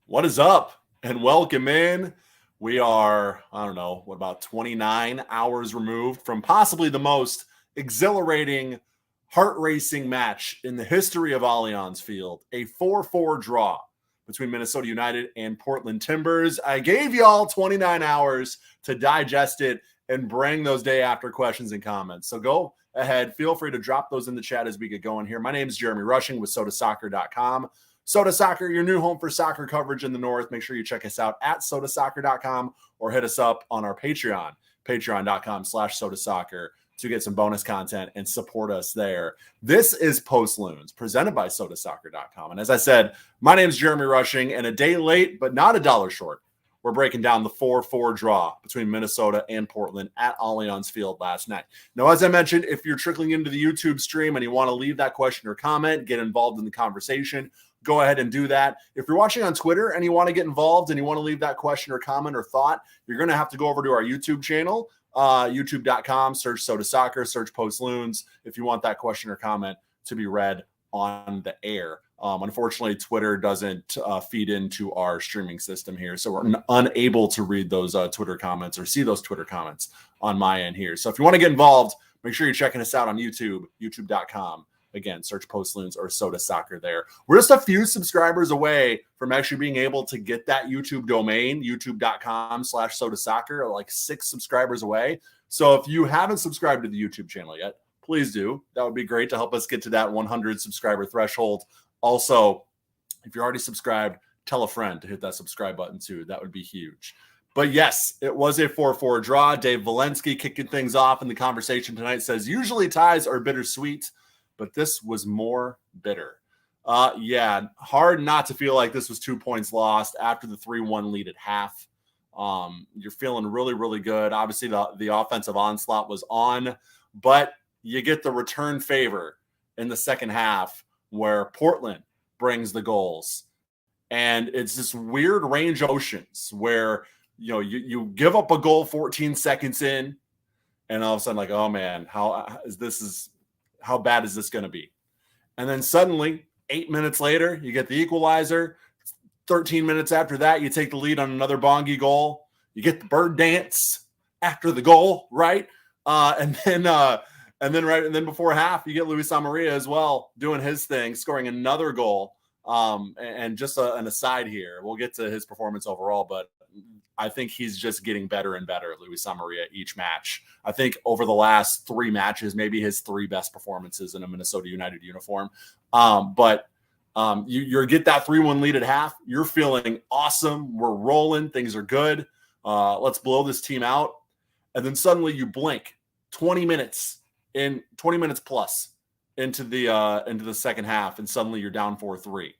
What is up? And welcome in. We are, about 29 hours removed from possibly the most exhilarating, heart-racing match in the history of Allianz Field. A 4-4 draw between Minnesota United and Portland Timbers. I gave y'all 29 hours to digest it and bring those day after questions and comments. So go ahead. Feel free to drop those in the chat as we get going here. My name is Jeremy Rushing with sotasoccer.com. Sota Soccer, your new home for soccer coverage in the North. Make sure you check us out at sotasoccer.com or hit us up on our Patreon, patreon.com/sotasoccer to get some bonus content and support us there. This is Post Loons, presented by sotasoccer.com. And as I said, my name is Jeremy Rushing, and a day late, but not a dollar short. We're breaking down the 4-4 draw between Minnesota and Portland at Allianz Field last night. Now, as I mentioned, if you're trickling into the YouTube stream and you want to leave that question or comment, get involved in the conversation, go ahead and do that. If you're watching on Twitter and you want to get involved and you want to leave that question or comment or thought, you're going to have to go over to our YouTube channel, youtube.com, search Sota Soccer, search Post Loons if you want that question or comment to be read on the air. Unfortunately, Twitter doesn't feed into our streaming system here, so we're unable to read those Twitter comments or see those Twitter comments on my end here. So if you want to get involved, make sure you're checking us out on YouTube, youtube.com. Again, search Post Loons or Sota Soccer there. We're just a few subscribers away from actually being able to get that YouTube domain, youtube.com/Sota Soccer, like 6 subscribers away. So if you haven't subscribed to the YouTube channel yet, please do. That would be great to help us get to that 100 subscriber threshold. Also, if you're already subscribed, tell a friend to hit that subscribe button too. That would be huge. But yes, it was a 4-4 draw. Dave Valensky kicking things off in the conversation tonight says, usually ties are bittersweet, but this was more bitter. Hard not to feel like this was 2 points lost after the 3-1 lead at half. You're feeling really, really good. Obviously, the offensive onslaught was on, but you get the return favor in the second half where Portland brings the goals. And it's this weird range of emotions where, you give up a goal 14 seconds in, and all of a sudden, like, oh man, how bad is this going to be? And then suddenly, 8 minutes later, you get the equalizer. 13 minutes after that, you take the lead on another Bongi goal. You get the bird dance after the goal, right? And then before half, you get Luis Amarilla as well doing his thing, scoring another goal. And just an aside here, we'll get to his performance overall, but I think he's just getting better and better, Luis Amarilla, each match. I think over the last 3 matches, maybe his 3 best performances in a Minnesota United uniform. You get that 3-1 lead at half. You're feeling awesome. We're rolling. Things are good. Let's blow this team out. And then suddenly you blink 20 minutes plus into the second half, and suddenly you're down 4-3.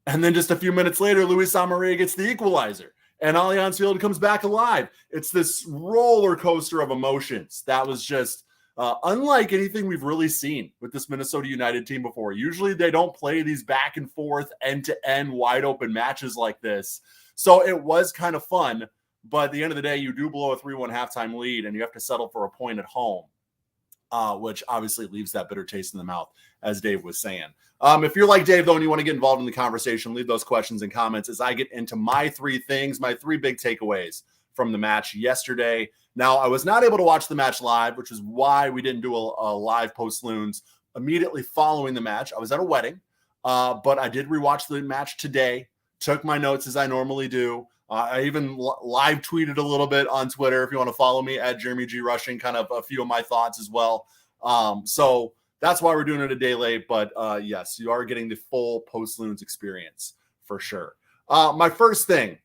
And then just a few minutes later, Luis Amarilla gets the equalizer, and Allianz Field comes back alive. It's this roller coaster of emotions. That was just unlike anything we've really seen with this Minnesota United team before. Usually they don't play these back and forth, end-to-end, wide-open matches like this. So it was kind of fun, but at the end of the day, you do blow a 3-1 halftime lead, and you have to settle for a point at home. Which obviously leaves that bitter taste in the mouth, as Dave was saying. If you're like Dave, though, and you want to get involved in the conversation, leave those questions and comments as I get into my 3 things, my 3 big takeaways from the match yesterday. Now, I was not able to watch the match live, which is why we didn't do a live Post Loons immediately following the match. I was at a wedding, but I did rewatch the match today, took my notes as I normally do. I even live tweeted a little bit on Twitter if you want to follow me at Jeremy G. Rushing, kind of a few of my thoughts as well. So that's why we're doing it a day late. But yes, you are getting the full Post Loons experience for sure. My first thing,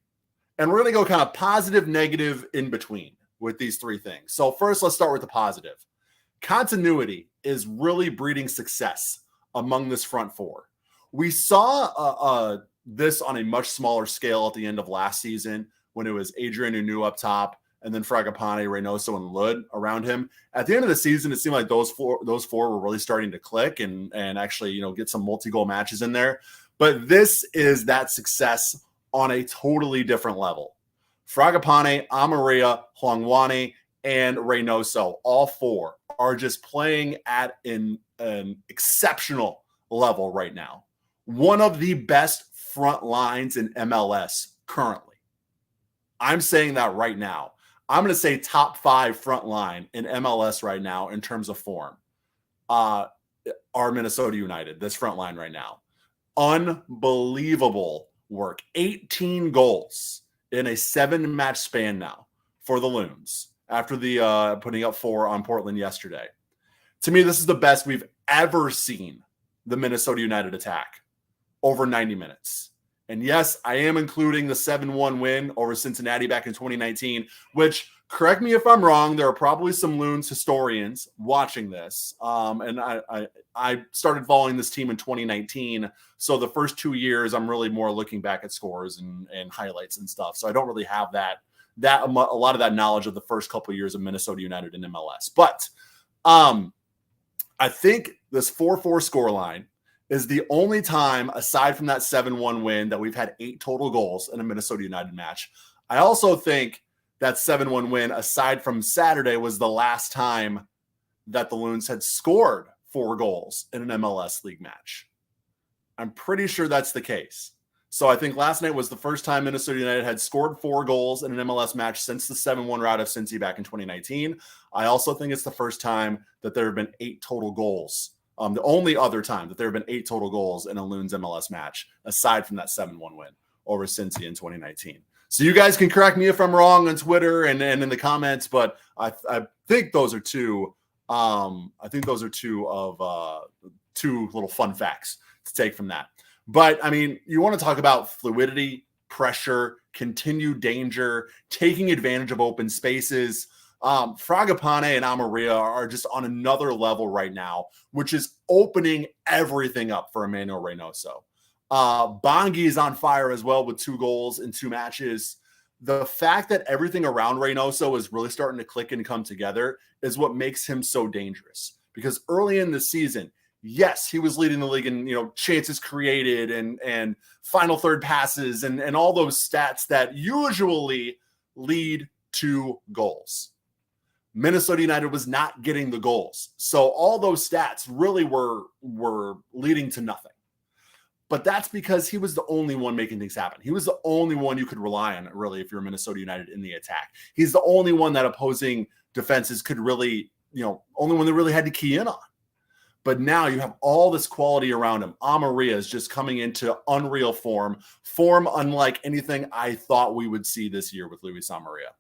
and we're going to go kind of positive, negative in between with these 3 things. So first, let's start with the positive. Continuity is really breeding success among this front 4. We saw this on a much smaller scale at the end of last season when it was Adrian Hunou up top and then Fragapane, Reynoso, and Lod around him. At the end of the season, it seemed like those four were really starting to click and actually, get some multi-goal matches in there. But this is that success on a totally different level. Fragapane, Amarilla, Hlongwane, and Reynoso, all 4 are just playing at an exceptional level right now. One of the best front lines in MLS currently. I'm saying that right now. I'm going to say top 5 front line in MLS right now in terms of form are Minnesota United, this front line right now. Unbelievable work. 18 goals in a 7-match span now for the Loons after the putting up 4 on Portland yesterday. To me, this is the best we've ever seen the Minnesota United attack over 90 minutes. And yes, I am including the 7-1 win over Cincinnati back in 2019, which, correct me if I'm wrong, there are probably some Loons historians watching this. And I started following this team in 2019. So the first 2 years, I'm really more looking back at scores and highlights and stuff. So I don't really have a lot of that knowledge of the first couple of years of Minnesota United in MLS. But I think this 4-4 scoreline is the only time, aside from that 7-1 win, that we've had 8 total goals in a Minnesota United match. I also think that 7-1 win, aside from Saturday, was the last time that the Loons had scored 4 goals in an MLS league match. I'm pretty sure that's the case. So I think last night was the first time Minnesota United had scored 4 goals in an MLS match since the 7-1 rout of Cincy back in 2019. I also think it's the first time that there have been 8 total goals. The only other time that there have been 8 total goals in a Loons MLS match, aside from that 7-1 win over Cincy in 2019. So you guys can correct me if I'm wrong on Twitter and in the comments, but I think those are two. I think those are two little fun facts to take from that. But I mean, you want to talk about fluidity, pressure, continued danger, taking advantage of open spaces. Fragapane and Amarilla are just on another level right now, which is opening everything up for Emmanuel Reynoso. Bongi is on fire as well with 2 goals in 2 matches. The fact that everything around Reynoso is really starting to click and come together is what makes him so dangerous. Because early in the season, yes, he was leading the league in chances created and final third passes and all those stats that usually lead to goals. Minnesota United was not getting the goals. So all those stats really were leading to nothing. But that's because he was the only one making things happen. He was the only one you could rely on, really, if you're Minnesota United in the attack. He's the only one that opposing defenses could really, only one that really had to key in on. But now you have all this quality around him. Amarilla is just coming into unreal form unlike anything I thought we would see this year with Luis Amarilla.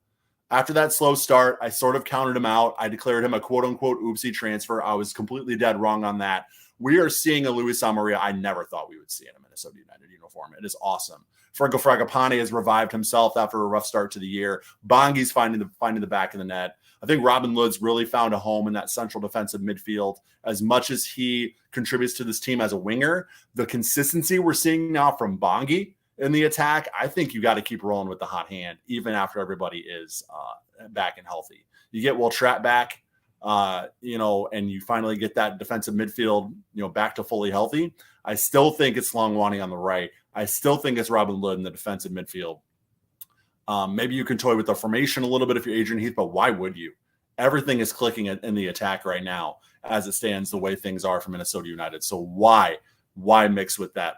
After that slow start, I sort of counted him out. I declared him a quote-unquote oopsie transfer. I was completely dead wrong on that. We are seeing a Luis Amarilla I never thought we would see in a Minnesota United uniform. It is awesome. Franco Fragapane has revived himself after a rough start to the year. Bongi's finding the back of the net. I think Robin Lod's really found a home in that central defensive midfield. As much as he contributes to this team as a winger, the consistency we're seeing now from Bongi in the attack, I think you got to keep rolling with the hot hand, even after everybody is back and healthy. You get Will Trapp back, and you finally get that defensive midfield, back to fully healthy. I still think it's Longwani on the right. I still think it's Robin Lod in the defensive midfield. Maybe you can toy with the formation a little bit if you're Adrian Heath, but why would you? Everything is clicking in the attack right now as it stands, the way things are for Minnesota United. So why mix with that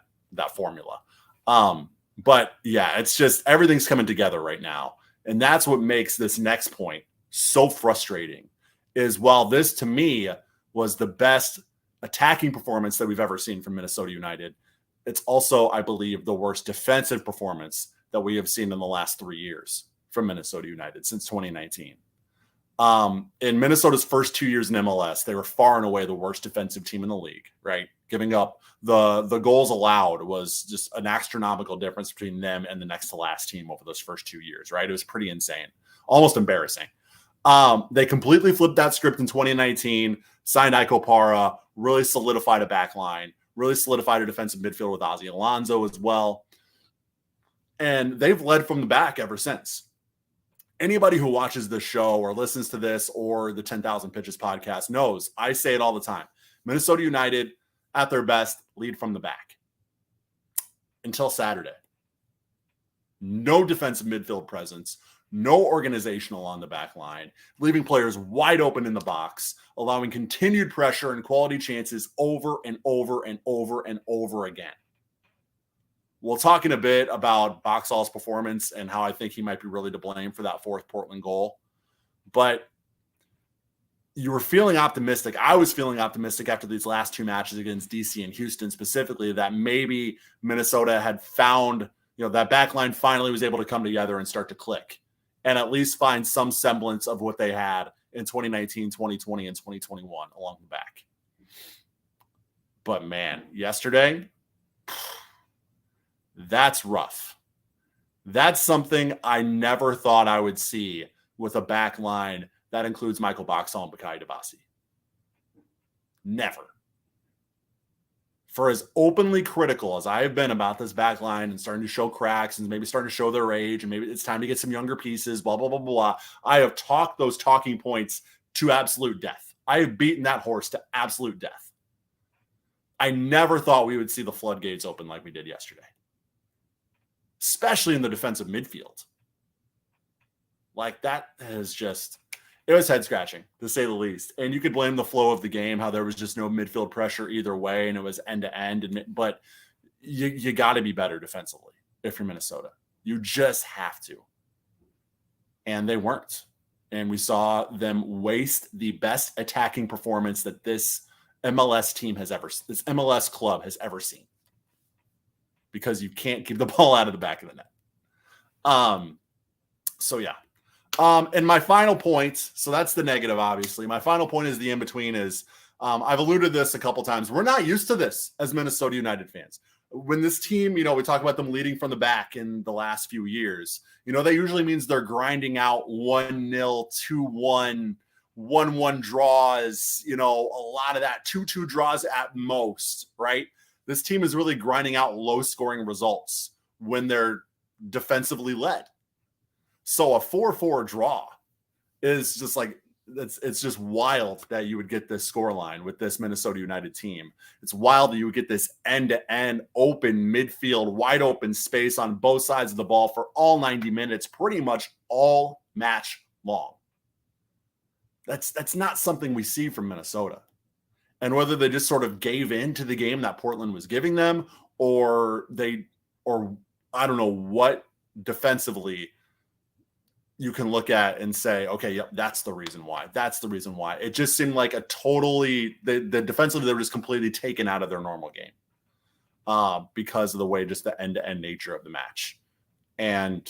formula? But yeah, it's just everything's coming together right now. And that's what makes this next point so frustrating is while this to me was the best attacking performance that we've ever seen from Minnesota United, it's also, I believe, the worst defensive performance that we have seen in the last 3 years from Minnesota United since 2019. In Minnesota's first 2 years in MLS, they were far and away the worst defensive team in the league, right? Giving up the goals allowed was just an astronomical difference between them and the next to last team over those first 2 years, right? It was pretty insane, almost embarrassing. They completely flipped that script in 2019, signed Iko Para, really solidified a back line, really solidified a defensive midfield with Ozzy Alonso as well. And they've led from the back ever since. Anybody who watches this show or listens to this or the 10,000 Pitches podcast knows I say it all the time. Minnesota United, at their best, lead from the back. Until Saturday. No defensive midfield presence, no organizational on the back line, leaving players wide open in the box, allowing continued pressure and quality chances over and over and over and over again. we'll talk in a bit about Boxall's performance and how I think he might be really to blame for that fourth Portland goal. But you were feeling optimistic. I was feeling optimistic after these last two matches against DC and Houston specifically, that maybe Minnesota had found, that back line finally was able to come together and start to click and at least find some semblance of what they had in 2019, 2020, and 2021 along the back. But man, yesterday, that's rough. That's something I never thought I would see with a back line that includes Michael Boxall and Bakaye Debasi. Never. For as openly critical as I have been about this back line and starting to show cracks and maybe starting to show their age and maybe it's time to get some younger pieces, blah, blah, blah, blah, I have talked those talking points to absolute death. I have beaten that horse to absolute death. I never thought we would see the floodgates open like we did yesterday, especially in the defensive midfield. Like that is just, it was head scratching to say the least. And you could blame the flow of the game, how there was just no midfield pressure either way. And it was end to end. But you got to be better defensively if you're Minnesota. You just have to. And they weren't. And we saw them waste the best attacking performance that this MLS club has ever seen. Because you can't keep the ball out of the back of the net. So yeah. And my final point, so that's the negative, obviously. My final point is the in-between is, I've alluded to this a couple times. We're not used to this as Minnesota United fans. When this team, we talk about them leading from the back in the last few years, that usually means they're grinding out 1-0, 2-1, 1-1 draws, a lot of that, 2-2 draws at most, right? This team is really grinding out low-scoring results when they're defensively led. So a 4-4 draw is just like, it's just wild that you would get this scoreline with this Minnesota United team. It's wild that you would get this end-to-end open midfield, wide open space on both sides of the ball for all 90 minutes, pretty much all match long. That's not something we see from Minnesota. And whether they just sort of gave in to the game that Portland was giving them, or I don't know what defensively you can look at and say, okay, yep, that's the reason why. That's the reason why. It just seemed like the defensively, they were just completely taken out of their normal game because of the way, just the end-to-end nature of the match. And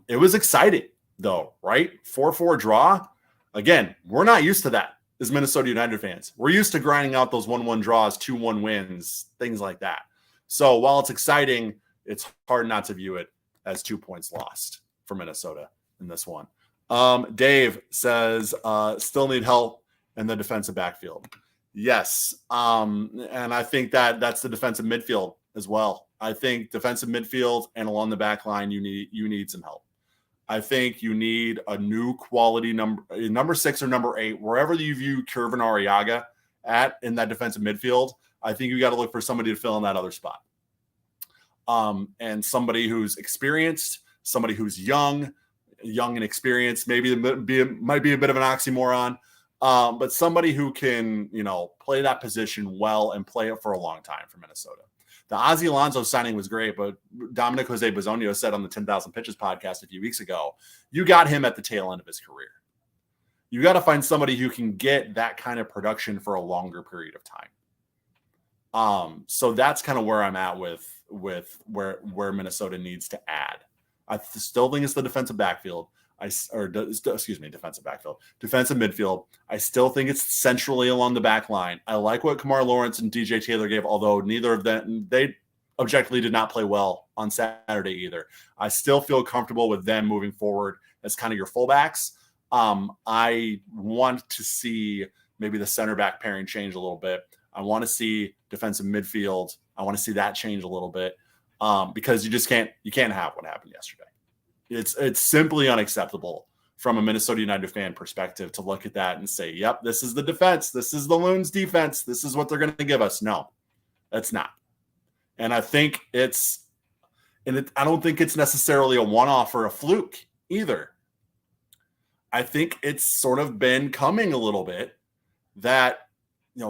it was exciting, though, right? 4-4 draw. Again, we're not used to that as Minnesota United fans. We're used to grinding out those 1-1 draws, 2-1 wins, things like that. So while it's exciting, it's hard not to view it as 2 points lost for Minnesota in this one. Dave says, still need help in the defensive backfield. Yes. And I think that's the defensive midfield as well. I think defensive midfield and along the back line, you need some help. I think you need a new quality number 6 or number 8, wherever you view Kervin Arriaga at in that defensive midfield. I think you got to look for somebody to fill in that other spot. And somebody who's experienced, somebody who's young and experienced, maybe might be a bit of an oxymoron, but somebody who can, play that position well and play it for a long time for Minnesota. The Ozzy Alonso signing was great, but Dominic Jose Bazonio said on the 10,000 Pitches podcast a few weeks ago, you got him at the tail end of his career. You got to find somebody who can get that kind of production for a longer period of time. So that's kind of where I'm at with where Minnesota needs to add. I still think it's the defensive backfield. Defensive midfield. I still think it's centrally along the back line. I like what Kamar Lawrence and DJ Taylor gave, although neither of them, they objectively did not play well on Saturday either. I still feel comfortable with them moving forward as kind of your fullbacks. I want to see maybe the center back pairing change a little bit. I want to see defensive midfield. I want to see that change a little bit because you can't have what happened yesterday. It's simply unacceptable from a Minnesota United fan perspective to look at that and say, yep, this is the defense. This is the Loons defense. This is what they're going to give us. No, that's not. And I think I don't think it's necessarily a one-off or a fluke either. I think it's sort of been coming a little bit that,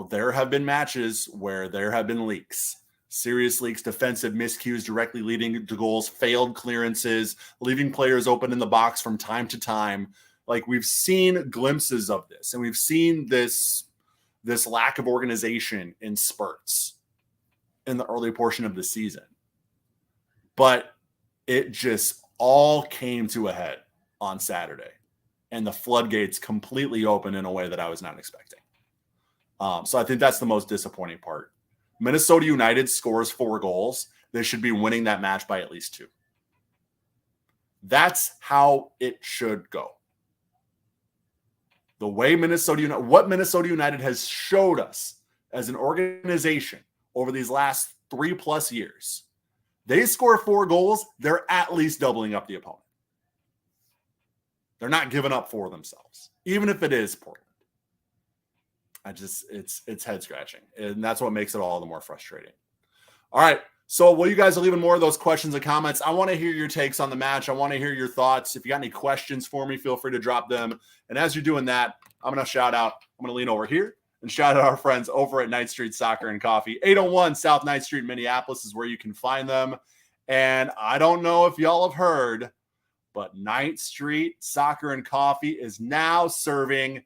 there have been matches where there have been leaks. serious leaks, defensive miscues directly leading to goals, failed clearances, leaving players open in the box from time to time. Like, we've seen glimpses of this, and we've seen this lack of organization in spurts in the early portion of the season. But it just all came to a head on Saturday, and the floodgates completely opened in a way that I was not expecting. So I think that's the most disappointing part. Minnesota United scores 4 goals. They should be winning that match by at least 2. That's how it should go. The way what Minnesota United has showed us as an organization over these last 3+ years, they score 4 goals, they're at least doubling up the opponent. They're not giving up for themselves, even if it is Portland. It's head scratching, and that's what makes it all the more frustrating. All right. So while you guys are leaving more of those questions and comments, I want to hear your takes on the match. I want to hear your thoughts. If you got any questions for me, feel free to drop them. And as you're doing that, I'm going to lean over here and shout out our friends over at Ninth Street Soccer and Coffee. 801 South 9th Street, Minneapolis is where you can find them. And I don't know if y'all have heard, but 9th Street Soccer and Coffee is now serving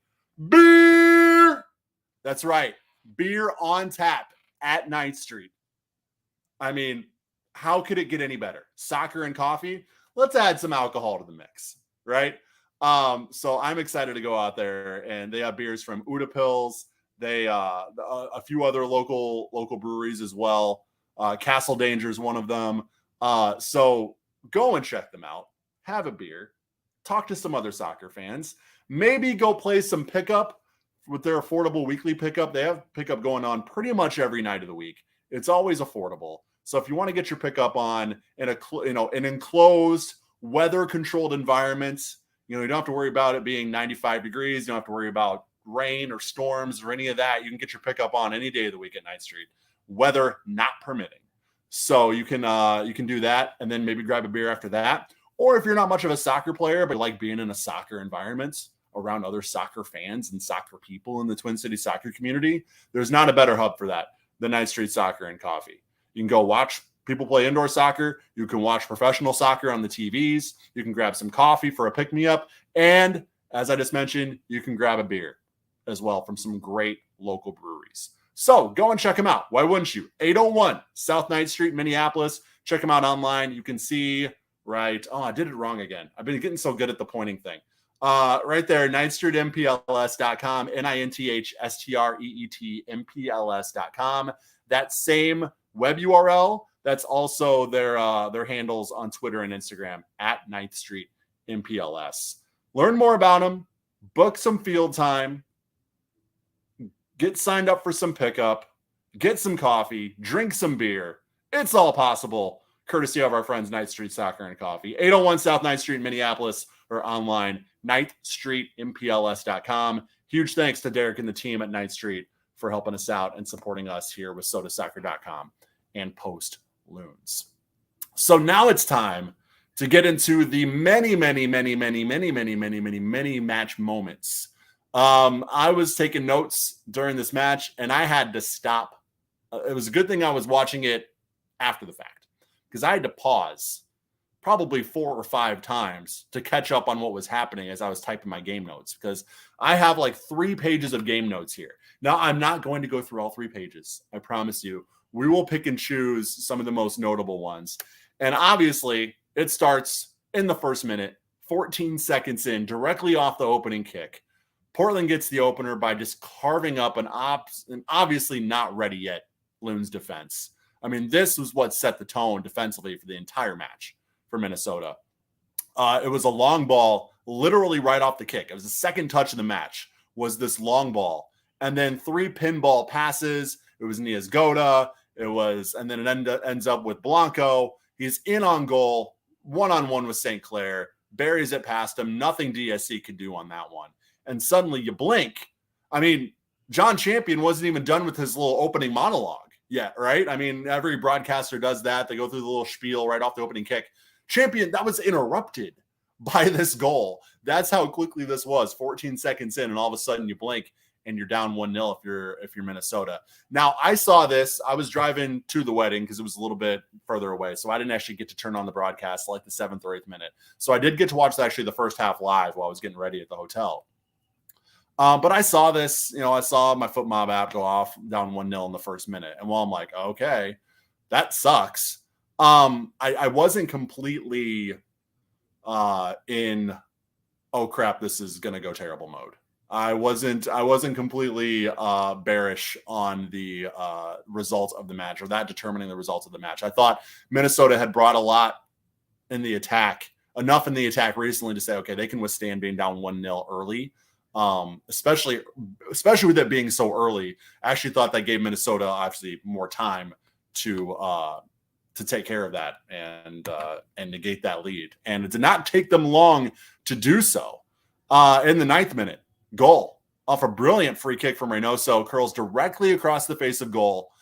beer. That's right. Beer on tap at 9th Street. I mean, how could it get any better? Soccer and coffee? Let's add some alcohol to the mix, right? So I'm excited to go out there, and they have beers from Uda Pills. They a few other local breweries as well. Castle Danger is one of them. So go and check them out. Have a beer. Talk to some other soccer fans. Maybe go play some pickup with their affordable weekly pickup. They have pickup going on pretty much every night of the week. It's always affordable. So if you want to get your pickup on in an enclosed, weather-controlled environment, you don't have to worry about it being 95 degrees. You don't have to worry about rain or storms or any of that. You can get your pickup on any day of the week at 9th Street, weather not permitting. So you can do that, and then maybe grab a beer after that. Or if you're not much of a soccer player, but like being in a soccer environment around other soccer fans and soccer people in the Twin Cities soccer community, there's not a better hub for that than 9th Street Soccer and Coffee. You can go watch people play indoor soccer. You can watch professional soccer on the TVs. You can grab some coffee for a pick-me-up. And as I just mentioned, you can grab a beer as well from some great local breweries. So go and check them out. Why wouldn't you? 801 South 9th Street, Minneapolis. Check them out online. You can see, right? Oh, I did it wrong again. I've been getting so good at the pointing thing. Right there, 9thstreetmpls.com, NINTHSTREET, That same web URL, that's also their handles on Twitter and Instagram at 9th Street MPLS. Learn more about them, book some field time, get signed up for some pickup, get some coffee, drink some beer. It's all possible, courtesy of our friends 9th Street Soccer and Coffee. 801 South 9th Street, Minneapolis, or online, 9thstreetmpls.com. Huge thanks to Derek and the team at 9th Street for helping us out and supporting us here with sotasoccer.com and Post Loons. So now it's time to get into the many match moments. I was taking notes during this match, and I had to stop. It was a good thing I was watching it after the fact, because I had to pause probably 4 or 5 times to catch up on what was happening as I was typing my game notes, because I have like 3 pages of game notes here. Now, I'm not going to go through all 3 pages. I promise you. We will pick and choose some of the most notable ones. And obviously, it starts in the first minute, 14 seconds in, directly off the opening kick. Portland gets the opener by just carving up an obviously not ready yet Loons defense. I mean, this was what set the tone defensively for the entire match for Minnesota. It was a long ball, literally right off the kick. It was the second touch of the match, was this long ball. And then 3 pinball passes. It was Niazgoda. And then it ends up with Blanco. He's in on goal, one-on-one with St. Clair, buries it past him. Nothing DSC could do on that one. And suddenly you blink. I mean, John Champion wasn't even done with his little opening monologue yet, right? I mean, every broadcaster does that. They go through the little spiel right off the opening kick. Champion, that was interrupted by this goal. That's how quickly this was, 14 seconds in, and all of a sudden you blink, and you're down 1-0 if you're Minnesota. Now, I saw this. I was driving to the wedding because it was a little bit further away, so I didn't actually get to turn on the broadcast like the 7th or 8th minute. So I did get to watch actually the first half live while I was getting ready at the hotel. But I saw this, I saw my Foot Mob app go off down 1-0 in the first minute. And while I'm like, okay, that sucks. I wasn't completely in, oh crap, this is going to go terrible mode. I wasn't completely bearish on the results of the match, or that determining the results of the match. I thought Minnesota had brought a lot in the attack, enough in the attack recently to say, okay, they can withstand being down 1-0 early. Especially with it being so early. I actually thought that gave Minnesota obviously more time to take care of that and negate that lead. And it did not take them long to do so. In the 9th minute, goal off a brilliant free kick from Reynoso, curls directly across the face of goal.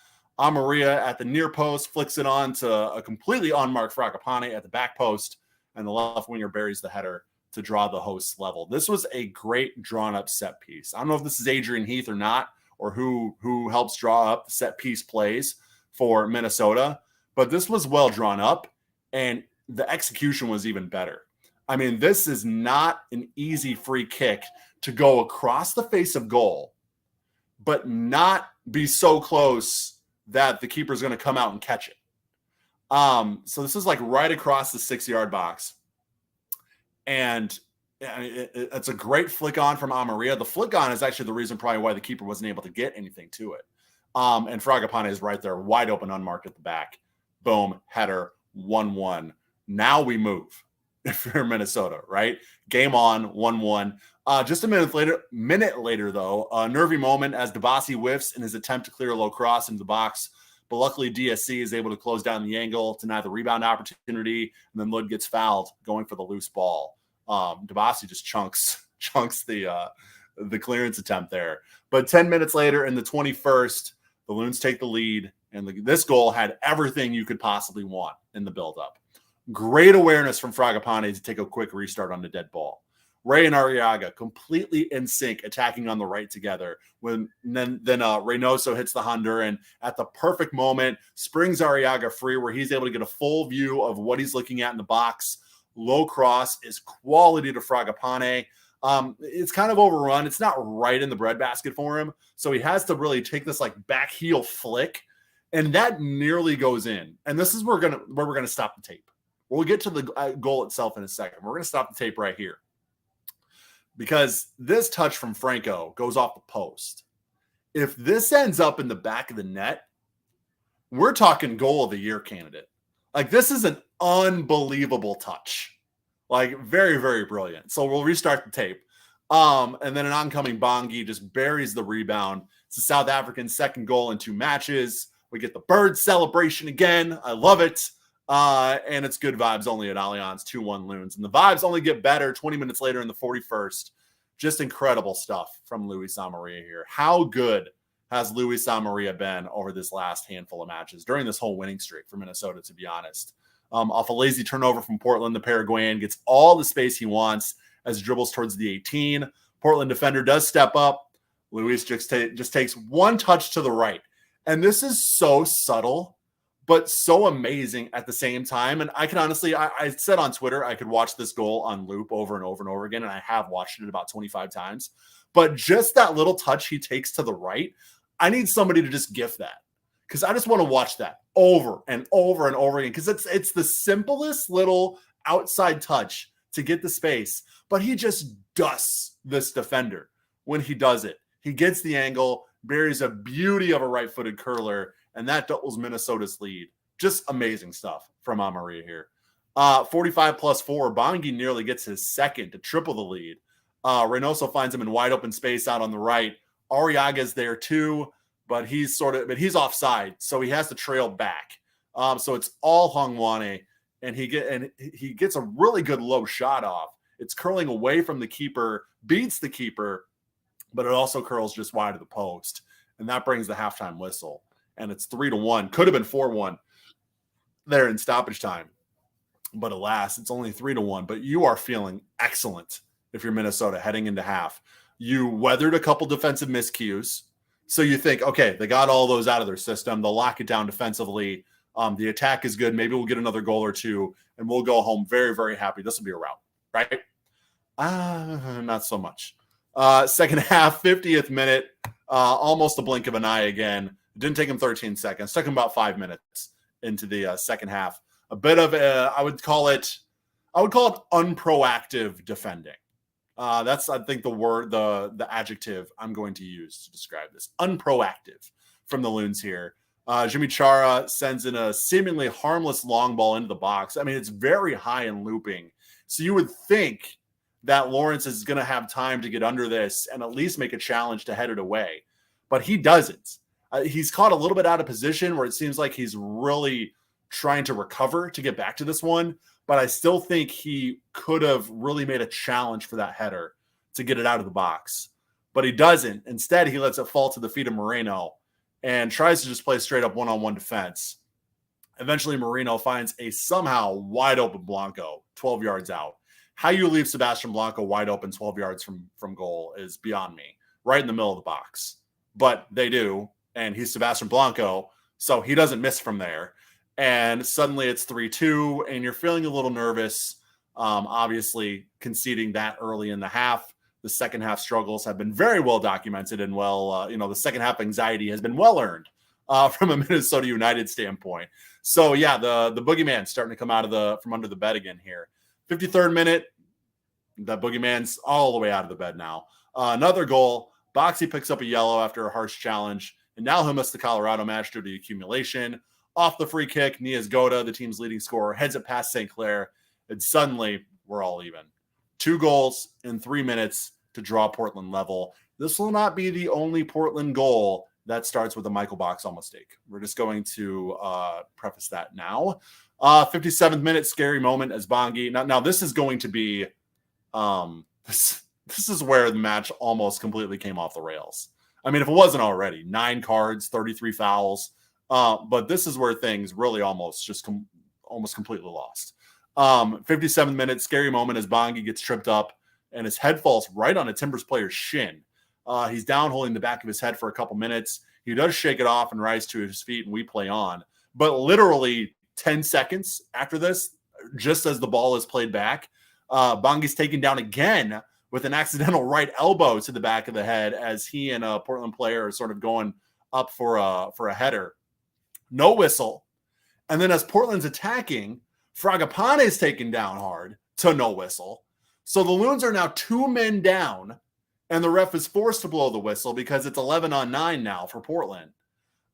Amaria at the near post flicks it on to a completely unmarked Fragapane at the back post, and the left winger buries the header to draw the hosts level. This was a great drawn up set piece. I don't know if this is Adrian Heath or not, or who helps draw up the set piece plays for Minnesota, but this was well drawn up and the execution was even better. I mean, this is not an easy free kick to go across the face of goal, but not be so close that the keeper's going to come out and catch it. So this is like right across the 6-yard box. And it's a great flick on from Amaria. The flick on is actually the reason probably why the keeper wasn't able to get anything to it. And Fragapane is right there, wide open, unmarked at the back. Boom, header, 1-1. Now we move if you're Minnesota, right? Game on, 1-1. Just a minute later, though, a nervy moment as Debasi whiffs in his attempt to clear a low cross into the box. But luckily, DSC is able to close down the angle, deny the rebound opportunity, and then Lud gets fouled going for the loose ball. Debasi just chunks the clearance attempt there. But 10 minutes later, in the 21st, the Loons take the lead, and this goal had everything you could possibly want in the buildup. Great awareness from Fragapane to take a quick restart on the dead ball. Ray and Arriaga completely in sync, attacking on the right together. Then Reynoso hits the Honduran at the perfect moment, springs Arriaga free, where he's able to get a full view of what he's looking at in the box. Low cross is quality to Fragapane. It's kind of overrun. It's not right in the breadbasket for him, so he has to really take this like back heel flick, and that nearly goes in. And this is where we're gonna stop the tape. We'll get to the goal itself in a second. We're gonna stop the tape right here, because this touch from Franco goes off the post. If this ends up in the back of the net, we're talking goal of the year candidate. Like, this is an unbelievable touch. Like, very, very brilliant. So we'll restart the tape. And then an oncoming Bongi just buries the rebound. It's the South African second goal in 2 matches. We get the bird celebration again. I love it. And it's good vibes only at Allianz, 2-1 Loons. And the vibes only get better 20 minutes later in the 41st. Just incredible stuff from Luis Amaria here. How good has Luis Amaria been over this last handful of matches during this whole winning streak for Minnesota, to be honest? Off a lazy turnover from Portland, the Paraguayan gets all the space he wants as he dribbles towards the 18. Portland defender does step up. Luis just takes one touch to the right. And this is so subtle, but so amazing at the same time. And I can honestly, I said on Twitter, I could watch this goal on loop over and over and over again. And I have watched it about 25 times. But just that little touch he takes to the right, I need somebody to just gift that, because I just want to watch that over and over and over again, because it's the simplest little outside touch to get the space, but he just dusts this defender when he does it. He gets the angle, buries a beauty of a right-footed curler, and that doubles Minnesota's lead. Just amazing stuff from Amaria here. 45 plus 4, Bongi nearly gets his second to triple the lead. Reynoso finds him in wide open space out on the right. Arriaga's there too, but he's offside, so he has to trail back. So it's all Hongwane, and he gets a really good low shot off. It's curling away from the keeper, beats the keeper, but it also curls just wide of the post, and that brings the halftime whistle. And it's 3-1. Could have been 4-1 there in stoppage time, but alas, it's only 3-1. But you are feeling excellent if you're Minnesota heading into half. You weathered a couple defensive miscues. So you think, okay, they got all those out of their system. They'll lock it down defensively. The attack is good. Maybe we'll get another goal or two, and we'll go home very, very happy. This will be a rout, right? Not so much. Second half, 50th minute, almost a blink of an eye again. It didn't take him 13 seconds. Took him about 5 minutes into the second half. A bit of I would call it unproactive defending. That's, I think, the word, the adjective I'm going to use to describe this. Unproactive from the Loons here. Jimmy Chara sends in a seemingly harmless long ball into the box. I mean, it's very high and looping. So you would think that Lawrence is going to have time to get under this and at least make a challenge to head it away. But he doesn't. He's caught a little bit out of position where it seems like he's really trying to recover to get back to this one. But I still think he could have really made a challenge for that header to get it out of the box. But he doesn't. Instead, he lets it fall to the feet of Moreno and tries to just play straight up one-on-one defense. Eventually, Moreno finds a somehow wide open Blanco 12 yards out. How you leave Sebastian Blanco wide open 12 yards from goal is beyond me, right in the middle of the box. But they do, and he's Sebastian Blanco, so he doesn't miss from there. And suddenly it's 3-2, and you're feeling a little nervous, obviously conceding that early in the half. The second half struggles have been very well documented and the second half anxiety has been well earned from a Minnesota United standpoint. So, yeah, the boogeyman's starting to come out from under the bed again here. 53rd minute, that boogeyman's all the way out of the bed now. Another goal. Boxy picks up a yellow after a harsh challenge, and now he'll miss the Colorado match due to accumulation. Off the free kick, Nias-Goda, the team's leading scorer, heads it past St. Clair, and suddenly we're all even. 2 goals in 3 minutes to draw Portland level. This will not be the only Portland goal that starts with a Michael Boxall mistake. We're just going to preface that now. 57th minute, scary moment as Bongi. Now this is going to be this is where the match almost completely came off the rails. I mean, if it wasn't already, 9 cards, 33 fouls. But this is where things really almost completely lost. 57th minute, scary moment as Bongi gets tripped up and his head falls right on a Timbers player's shin. He's down holding the back of his head for a couple minutes. He does shake it off and rise to his feet, and we play on. But literally 10 seconds after this, just as the ball is played back, Bongi's taken down again with an accidental right elbow to the back of the head as he and a Portland player are sort of going up for a header. No whistle. And then as Portland's attacking, Fragapane is taken down hard to no whistle. So the Loons are now 2 men down, and the ref is forced to blow the whistle because it's 11-on-9 now for Portland.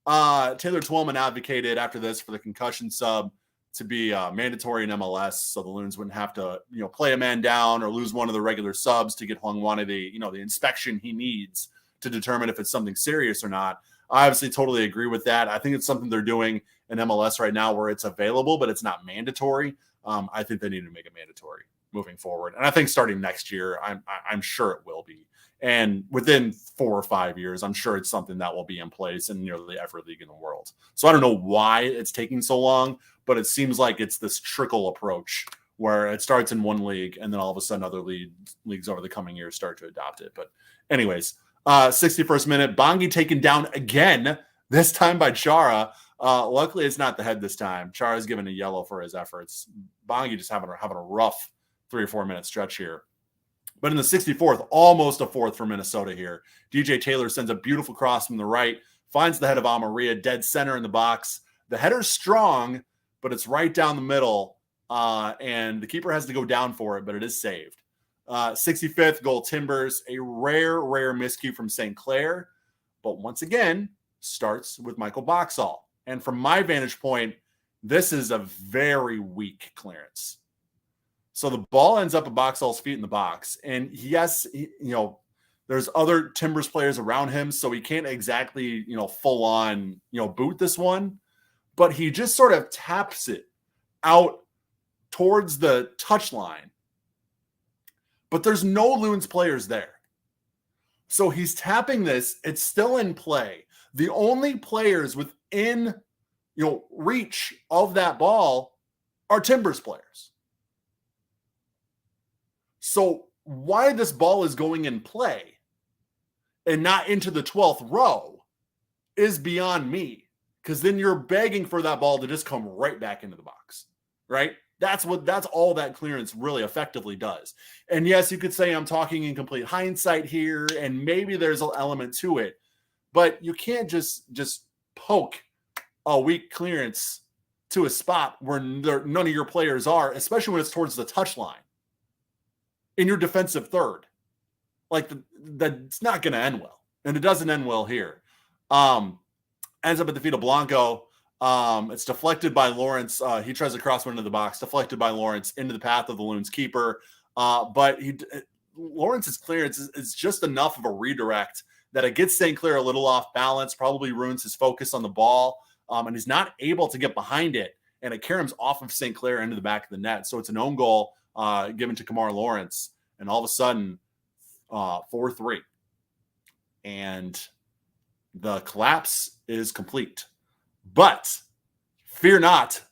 Taylor Twellman advocated after this for the concussion sub to be mandatory in MLS, so the Loons wouldn't have to, play a man down or lose one of the regular subs to get Hlongwane the inspection he needs to determine if it's something serious or not. I obviously totally agree with that. I think it's something they're doing in MLS right now where it's available, but it's not mandatory. I think they need to make it mandatory moving forward. And I think starting next year, I'm sure it will be. And within 4 or 5 years, I'm sure it's something that will be in place in nearly every league in the world. So I don't know why it's taking so long, but it seems like it's this trickle approach where it starts in one league and then all of a sudden other leagues over the coming years start to adopt it. But anyways, 61st minute, Bongi taken down again, this time by Chara. Luckily, it's not the head this time. Chara's given a yellow for his efforts. Bongi just having a rough 3 or 4 minute stretch here. But in the 64th, almost a fourth for Minnesota here. DJ Taylor sends a beautiful cross from the right, finds the head of Amaria, dead center in the box. The header's strong, but it's right down the middle, and the keeper has to go down for it, but it is saved. 65th goal, Timbers, a rare miscue from St. Clair, but once again, starts with Michael Boxall. And from my vantage point, this is a very weak clearance. So the ball ends up at Boxall's feet in the box. And yes, there's other Timbers players around him, so he can't exactly, full on, boot this one. But he just sort of taps it out towards the touchline. But there's no Loons players there. So he's tapping this. It's still in play. The only players within, reach of that ball are Timbers players. So why this ball is going in play and not into the 12th row is beyond me. Because then you're begging for that ball to just come right back into the box, right? That's all that clearance really effectively does. And yes, you could say I'm talking in complete hindsight here, and maybe there's an element to it, but you can't just poke a weak clearance to a spot where none of your players are, especially when it's towards the touchline in your defensive third. Like that's not going to end well, and it doesn't end well here. Ends up at the feet of Blanco. It's deflected by Lawrence. He tries to cross one into the box, deflected by Lawrence into the path of the Loons keeper. But Lawrence's clearance is just enough of a redirect that it gets St. Clair a little off balance, probably ruins his focus on the ball, and he's not able to get behind it. And it caroms off of St. Clair into the back of the net. So it's an own goal given to Kamar Lawrence. And all of a sudden, 4-3. And the collapse is complete. But fear not,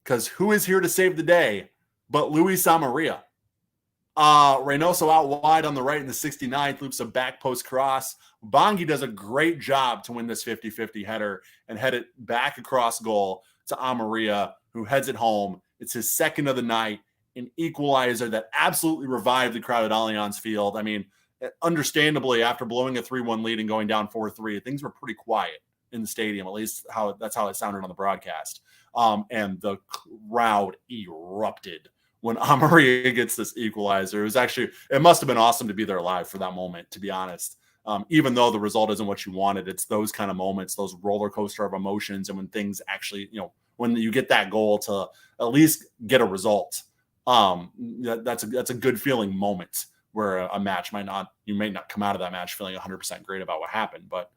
because who is here to save the day but Luis Amarilla? Reynoso out wide on the right in the 69th, loops a back post cross. Bongi does a great job to win this 50-50 header and head it back across goal to Amarilla, who heads it home. It's his second of the night, an equalizer that absolutely revived the crowd at Allianz Field. I mean, understandably, after blowing a 3-1 lead and going down 4-3, things were pretty quiet in the stadium, at least that's how it sounded on the broadcast. And the crowd erupted when Amarilla gets this equalizer. It must have been awesome to be there live for that moment, to be honest. Even though the result isn't what you wanted, it's those kind of moments, those roller coaster of emotions. And when things actually, when you get that goal to at least get a result, that's a good feeling moment where a match you may not come out of that match feeling 100% great about what happened. But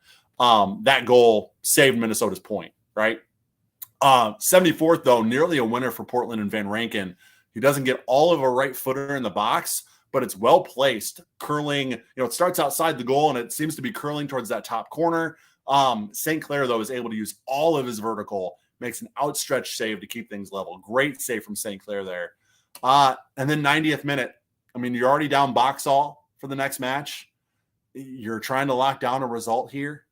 that goal saved Minnesota's point, right? 74th, though, nearly a winner for Portland and Van Rankin. He doesn't get all of a right footer in the box, but it's well placed, curling. It starts outside the goal, and it seems to be curling towards that top corner. St. Clair, though, is able to use all of his vertical, makes an outstretched save to keep things level. Great save from St. Clair there. And then 90th minute. I mean, you're already down Boxall for the next match. You're trying to lock down a result here.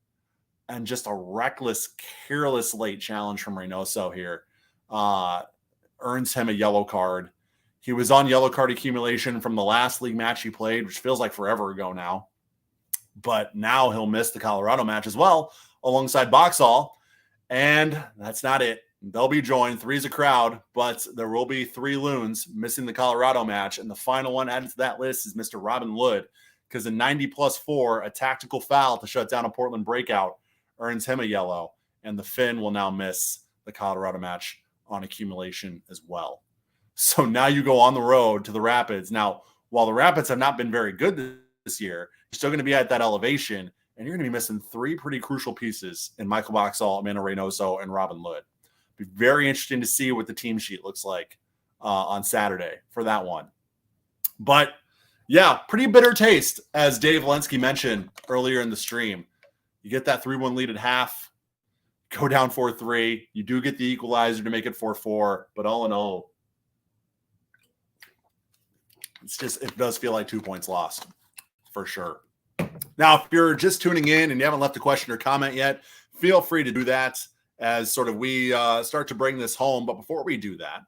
And just a reckless, careless late challenge from Reynoso here earns him a yellow card. He was on yellow card accumulation from the last league match he played, which feels like forever ago now. But now he'll miss the Colorado match as well, alongside Boxall. And that's not it. They'll be joined. 3's a crowd, but there will be 3 Loons missing the Colorado match. And the final one added to that list is Mr. Robin Lud, because in 90+4, a tactical foul to shut down a Portland breakout earns him a yellow. And the Finn will now miss the Colorado match on accumulation as well. So now you go on the road to the Rapids. Now, while the Rapids have not been very good this year, you're still going to be at that elevation, and you're going to be missing 3 pretty crucial pieces in Michael Boxall, Amanda Reynoso, and Robin Lud. Be very interesting to see what the team sheet looks like on Saturday for that one. But yeah, pretty bitter taste, as Dave Lenski mentioned earlier in the stream. You get that 3-1 lead at half, go down 4-3. You do get the equalizer to make it 4-4, but all in all, it does feel like 2 points lost for sure. Now, if you're just tuning in and you haven't left a question or comment yet, feel free to do that as sort of we start to bring this home. But before we do that,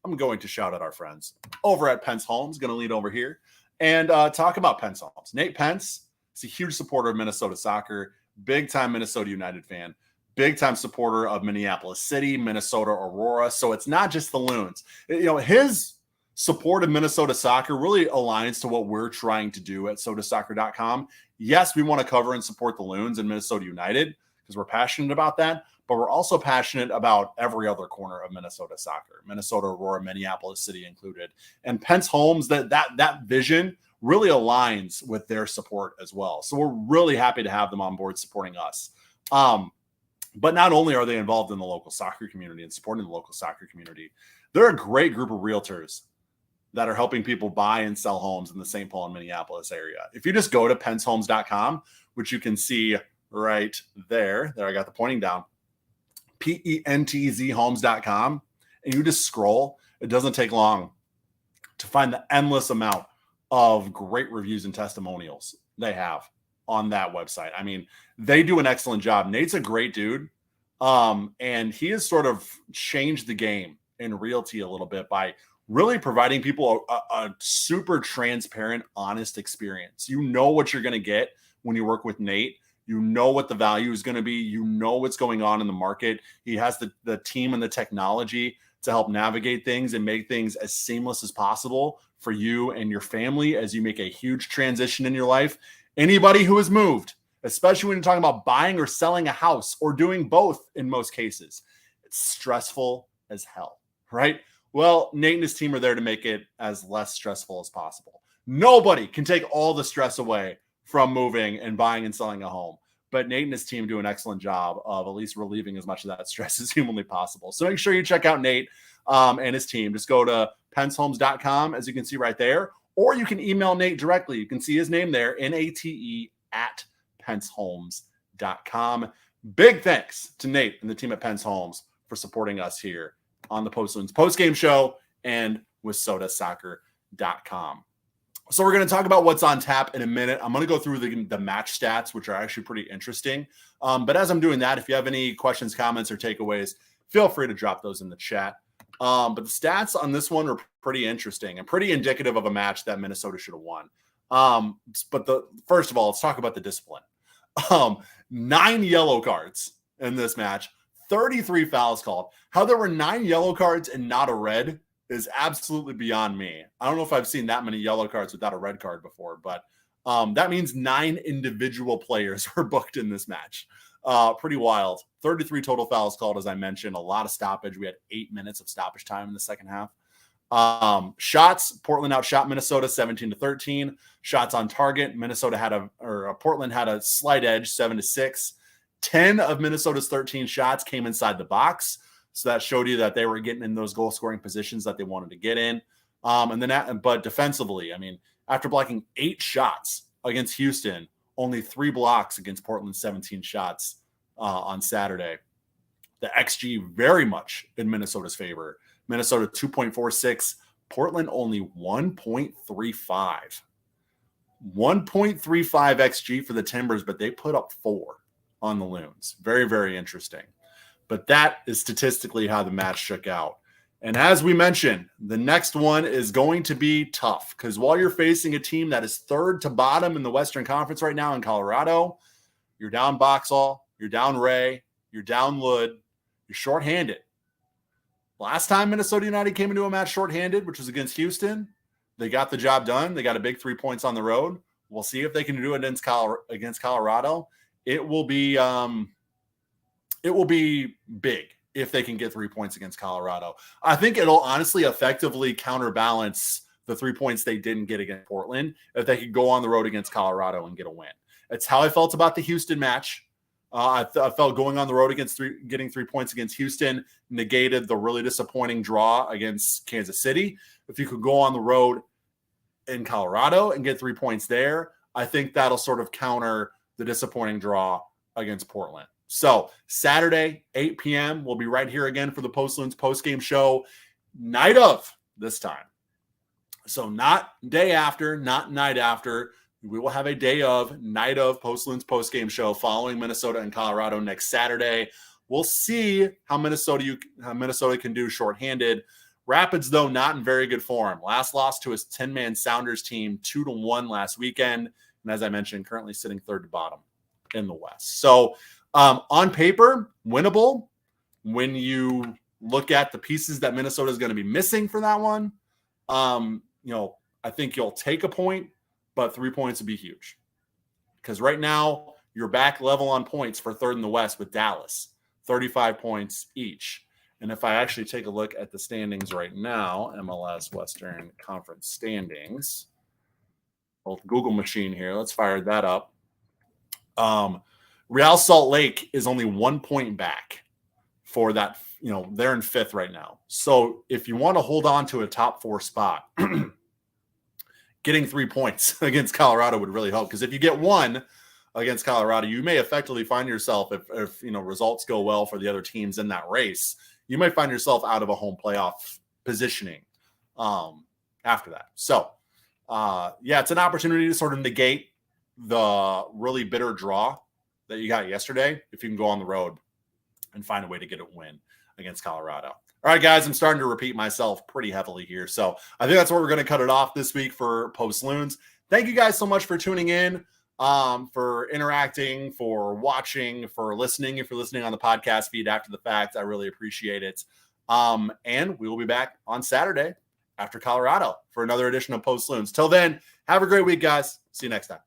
I'm going to shout out our friends over at Pence Homes. Going to lead over here and talk about Pence Homes. Nate Pence is a huge supporter of Minnesota soccer, big-time Minnesota United fan, big-time supporter of Minneapolis City, Minnesota Aurora. So it's not just the Loons. His support of Minnesota soccer really aligns to what we're trying to do at sotasoccer.com. Yes, we want to cover and support the Loons and Minnesota United because we're passionate about that, but we're also passionate about every other corner of Minnesota soccer, Minnesota Aurora, Minneapolis City included. And Pence Homes, that vision really aligns with their support as well. So we're really happy to have them on board supporting us. But not only are they involved in the local soccer community and supporting the local soccer community, they're a great group of realtors that are helping people buy and sell homes in the St. Paul and Minneapolis area. If you just go to pencehomes.com, which you can see right there, I got the pointing down, pentzhomes.com, and you just scroll, it doesn't take long to find the endless amount of great reviews and testimonials they have on that website. I mean, they do an excellent job. Nate's a great dude. And he has sort of changed the game in realty a little bit by really providing people a super transparent, honest experience. You know what you're going to get when you work with Nate. You know what the value is going to be. You know what's going on in the market. He has the team and the technology to help navigate things and make things as seamless as possible for you and your family as you make a huge transition in your life. Anybody who has moved, especially when you're talking about buying or selling a house or doing both in most cases, it's stressful as hell, right? Well, Nate and his team are there to make it as less stressful as possible. Nobody can take all the stress away from moving and buying and selling a home, but Nate and his team do an excellent job of at least relieving as much of that stress as humanly possible. So make sure you check out Nate and his team. Just go to pencehomes.com, as you can see right there, or you can email Nate directly. You can see his name there, NATE at pencehomes.com. Big thanks to Nate and the team at Pence Homes for supporting us here on the Post Loons postgame show and with sotasoccer.com. So we're going to talk about what's on tap in a minute. I'm going to go through the match stats, which are actually pretty interesting. But as I'm doing that, if you have any questions, comments, or takeaways, feel free to drop those in the chat. But the stats on this one are pretty interesting and pretty indicative of a match that Minnesota should have won. But first of all, let's talk about the discipline. 9 yellow cards in this match, 33 fouls called. How there were 9 yellow cards and not a red is absolutely beyond me. I don't know if I've seen that many yellow cards without a red card before, but that means 9 individual players were booked in this match. Pretty wild. 33 total fouls called, as I mentioned, a lot of stoppage. We had 8 minutes of stoppage time in the second half. Shots, Portland outshot Minnesota 17-13. Shots on target, Portland had a slight edge, 7-6. 10 of Minnesota's 13 shots came inside the box. So that showed you that they were getting in those goal scoring positions that they wanted to get in. But defensively, I mean, after blocking 8 shots against Houston, only 3 blocks against Portland's 17 shots on Saturday. The XG very much in Minnesota's favor. Minnesota 2.46, Portland only 1.35. 1.35 XG for the Timbers, but they put up 4 on the Loons. Very, very interesting. But that is statistically how the match shook out. And as we mentioned, the next one is going to be tough because while you're facing a team that is third to bottom in the Western Conference right now in Colorado, you're down Boxall, you're down Ray, you're down Lud, you're shorthanded. Last time Minnesota United came into a match shorthanded, which was against Houston, they got the job done. They got a big 3 points on the road. We'll see if they can do it against Colorado. It will be big if they can get 3 points against Colorado. I think it'll honestly effectively counterbalance the 3 points they didn't get against Portland if they could go on the road against Colorado and get a win. It's how I felt about the Houston match. I felt going on the road getting 3 points against Houston negated the really disappointing draw against Kansas City. If you could go on the road in Colorado and get 3 points there, I think that'll sort of counter the disappointing draw against Portland. So Saturday, 8 p.m., we'll be right here again for the Post Loons postgame show, night of this time. So not day after, not night after. We will have a day of, night of Post Loons postgame show following Minnesota and Colorado next Saturday. We'll see how Minnesota can do shorthanded. Rapids, though, not in very good form. Last loss to his 10-man Sounders team, 2-1 last weekend. And as I mentioned, currently sitting third to bottom in the West. So on paper, winnable. When you look at the pieces that Minnesota is going to be missing for that one, I think you'll take a point, but 3 points would be huge. Because right now, you're back level on points for third in the West with Dallas, 35 points each. And if I actually take a look at the standings right now, MLS Western Conference standings, old Google machine here, let's fire that up. Real Salt Lake is only 1 point back for that. They're in fifth right now. So if you want to hold on to a top 4 spot, getting 3 points against Colorado would really help. Because if you get 1 against Colorado, you may effectively find yourself, if results go well for the other teams in that race, you might find yourself out of a home playoff positioning after that. So, it's an opportunity to sort of negate the really bitter draw that you got yesterday if you can go on the road and find a way to get a win against Colorado. All right, guys, I'm starting to repeat myself pretty heavily here. So I think that's where we're going to cut it off this week for Post Loons. Thank you guys so much for tuning in, for interacting, for watching, for listening. If you're listening on the podcast feed after the fact, I really appreciate it. And we will be back on Saturday after Colorado for another edition of Post Loons. Till then, have a great week, guys. See you next time.